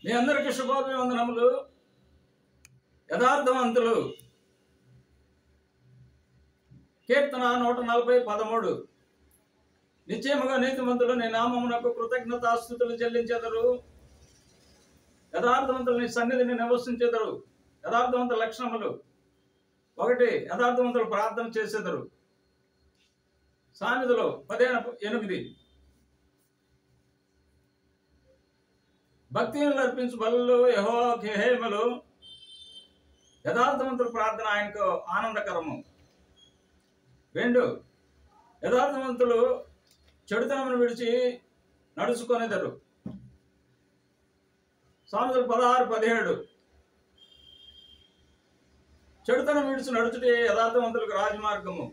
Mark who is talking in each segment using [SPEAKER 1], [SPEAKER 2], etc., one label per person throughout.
[SPEAKER 1] మీ అందరికీ శుభాభివందనములు. యథార్థవంతులు కీర్తన 140:13 నిశ్చయముగా నీతిమంతులు నీ నామమునకు కృతజ్ఞతాస్తుతులు చెల్లించెదరు. యథార్థవంతులు నీ సన్నిధిని నివసించెదరు. యథార్థవంతుల లక్షణములు: 1. యథార్థవంతులు ప్రార్థన చేసేదరు. సామెతలు 15:8 భక్తిని అర్పించు బలులు యెహోవాకు హేమలు. యథార్థవంతుల ప్రార్థన ఆయనకు ఆనందకరము. 2. యథార్థవంతులు చెడుతనమును విడిచి నడుచుకొనేదరు. సామెతలు 16:17 చెడుతనం విడిచి నడుచుటే యథార్థవంతులకు రాజమార్గము.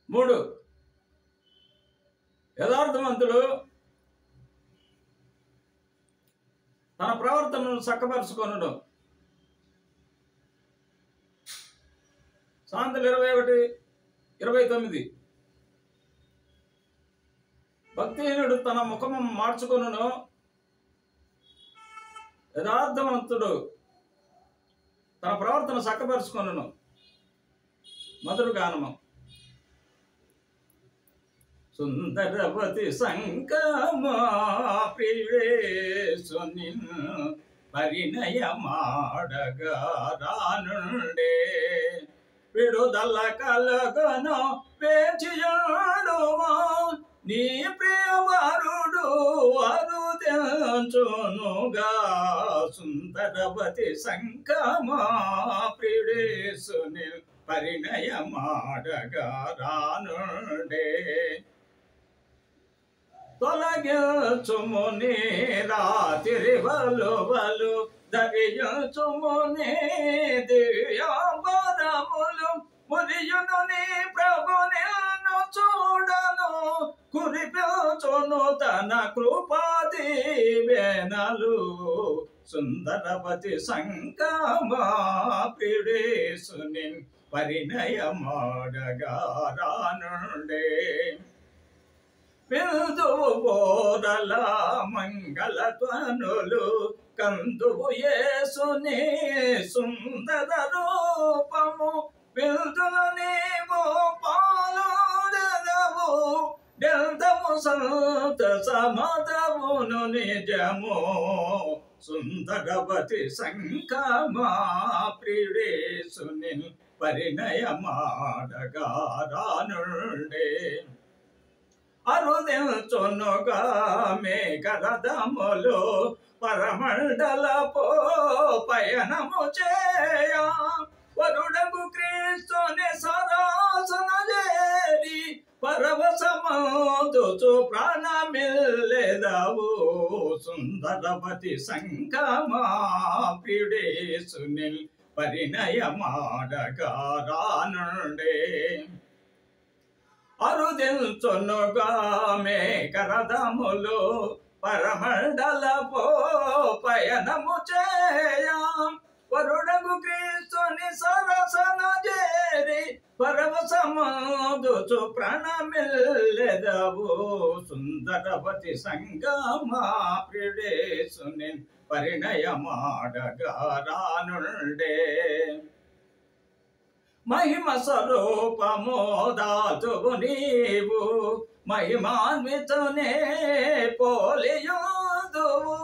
[SPEAKER 1] 3. యథార్థవంతులు తన ప్రవర్తనను చక్కపరుచుకొనును. సామెతలు 21:29 భక్తిహీనుడు తన ముఖము మార్చుకొనును. యథార్థవంతుడు తన ప్రవర్తన చక్కపరుచుకొనును. మధుర గానము. సుందరవతి సంకమా ప్రియేసుని పరిణయమాడగా రానుండే విడుదల కలగను వేచియుడుమా నీ ప్రియవరుడు అరుదెంచునుగా. సుందరవతి సంకమా ప్రియేసుని పరిణయమాడగా రానుండే తొలగించుము నీ రాత్రి వలువలు ధరించుము నీ దివ్యాభరణములు మురియును నీ ప్రభు నిన్ను చూడను కురిపించును తన కృపా దీవెనలు. సుందరవతి సంకమా ప్రియేసుని పరిణయమాడగా రానుండే పిలుదువు బోరల మంగళ ధ్వనులు కందువు యేసుని సుందర రూపము పిలుదుల నీవు పాలుదెదవు డెల్తము సంత సమదవును నిజము. సుందరవతి సంకమా ప్రియేసుని పరిణయమాడగా రానుండే అరుదించునుగా మేఘరథములు పరమండలపు పయనము చేయ వరుడగు క్రీస్తుని సరాసన చేరి పరవశమందుచు ప్రాణమిల్లెదవు. సుందరవతి సంకమా ప్రియేసుని పరిణయమాడగా రానుండే అరుదించునుగా మేఘరథములు పరమండలపు పయనము చేయ వరుడగు క్రీస్తుని సరసన చేరి పరవశమందుచు ప్రాణమిల్లెదవు. సుందరవతి సంకమా ప్రియేసుని పరిణయమాడగా రానుండే మహిమ స్వరూపము దాతువు నీవు మహిమాన్వితునే పోలియుదువు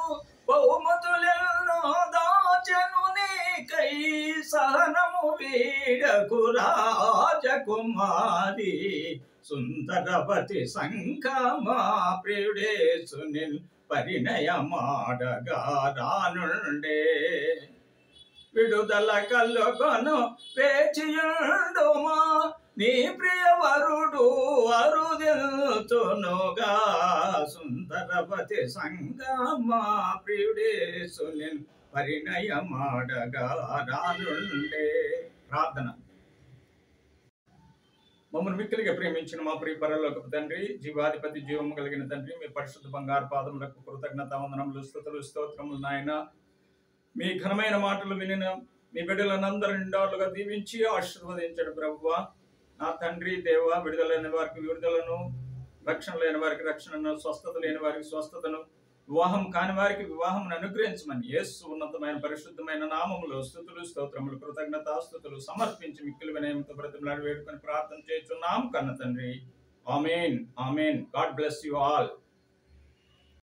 [SPEAKER 1] బహుమతులెన్నో దాచెను నీకై సహనము వీడకు రాజకుమారి. సుందరవతి సంకమా ప్రియేసుని పరిణయమాడగా రానుండే విడుదల కలుగను వేచియుడుమా నీ ప్రియవరుడు అరుదించునుగా. సుందరవతి సంకమా ప్రియేసుని పరిణయమాడగా రానుండే. ప్రార్థన. మమ్మల్ని మిక్కిలిగా ప్రేమించిన మా ప్రియ పరలోకపు తండ్రి, జీవాధిపతి, జీవము కలిగిన తండ్రి, మీ పరిశుద్ధ బంగారు పాదములకు కృతజ్ఞతావందనములు స్తుతులు స్తోత్రములు నాయన. మీ ఘనమైన మాటలు వినిన మీ బిడ్డలనందరూ నిండాలుగా దీవించి ఆశీర్వదించండి ప్రభువా. నా తండ్రి దేవ, విడుదల లేని వారికి విడుదలను, రక్షణ లేని వారికి రక్షణను, స్వస్థత లేని వారికి స్వస్థతను, వివాహం కాని వారికి వివాహం అనుగ్రహించమని యేసు ఉన్నతమైన పరిశుద్ధమైన నామములో స్తుతులు స్తోత్రములు కృతజ్ఞతాస్తుతులు సమర్పించి మిక్కిలి వినయముతో బ్రతిమలాడి వేడుకొని ప్రార్థన చేస్తున్నాం కన్న తండ్రి. Amen. Amen. God bless you all.